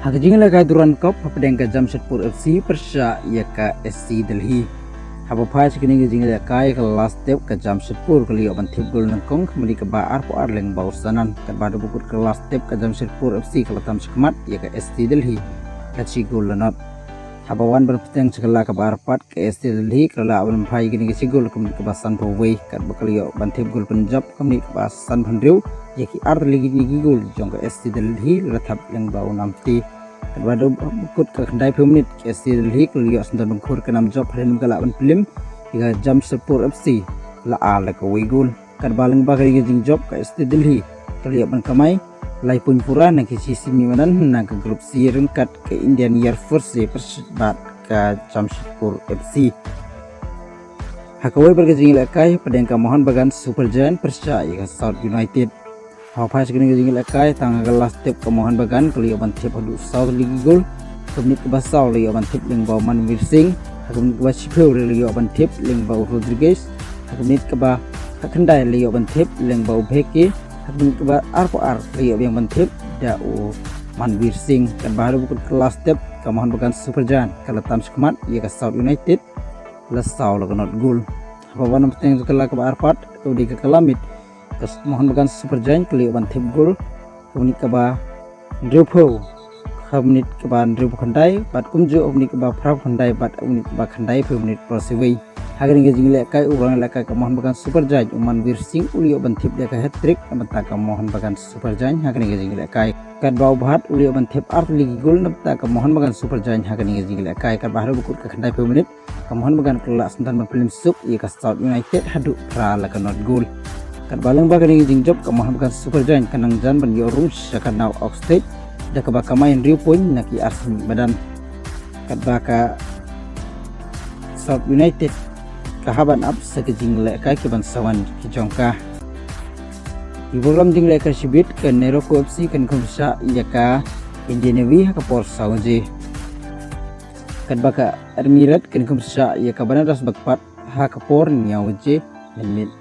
Hakjing la duran kop pedeng ka Jamshedpur FC Persha ya ka SC Delhi. Haba phai sikini jing la kai ka last step ka Jamshedpur ka liyo ban thip gol nang kong kemali ka ba ar po ar leng bau sanan ka ba do bukut ka last step ka Jamshedpur FC ka latam skmat ya ka SC Delhi ka chi gol lanat. Haba wan ber pedeng sekala ka ba ar pat ka SC Delhi ka la ban phai gini ka chi gol kemali ka ba san po wei ka ba ka liyo ban thip gol Punjab kemali ka ba san bhandriu ya ki ar ligi gol jong ka SC Delhi la thap leng bau namti. Kadwado bukut ka khandai permanent ke SC Delhi kuliyo sandan bangkur ka nam job harin kala ban film iga Jamshedpur FC la ala ka wigul kadbalang ba kali jing job ka SC Delhi kuliyo ban kamai lai pun pura na ki sisi mimanan na ka grup C rengkat ke Indian Air Force persbat ka Jamshedpur FC hakawai bergejing lakai padang ka Mohon Bagan Super Giant Persha iga South United. Hapa segini gini lakai tanggal last step ke Mohon Bagan kali oban tip hadu South League Goal kemudian ke Basau li oban tip ling bau Manwir Singh kemudian ke Basipeu li oban tip ling bau Rodriguez kemudian ke ba Kendai li oban tip ling bau Beki kemudian ke ba Arpoar li oban tip dau Manwir Singh kan baru bukan ke last step ke Mohon Bagan Super Giant kalau tam sekemat ia ke South United lesau lagu not goal apa wanam teng sekala ke Arpat kemudian ke Kelamit Mohon Bagan Super Giant kali oban tip gol kemudian ke ba Drupho kemudian ke ba Drupho Khandai bat kumju kemudian ke ba Prab Khandai bat kemudian ke ba Khandai kemudian prosewei hagen ge jingle kai urang lakai ke Mohon Bagan Super Giant Manwir Singh uli oban tip dia ke hat trick nabta ke Mohon Bagan Super Giant hagen ge jingle kai kad bau bhat uli oban tip art ligi gol nabta ke Mohon Bagan Super Giant hagen ge jingle kai kad bahru bukut ke Khandai kemudian ke Mohon Bagan kelas santan film suk ia ke South United hadu pra la ke not gol kan balang bagan jing job ke Mohon Bagan Super Giant kanang jan ban yo rules akan now oxstate da ka baka main Rio Point naki asmi badan kan baka South United kahaban up sa jing le ka ke ban sawan ki jongka di program jing le ka sibit ke Neroko FC kan kumsa iya ka Indian Navy ka por sauje kan baka Admirat kan kumsa iya ka banaras bakpat ha ka por nyauje menit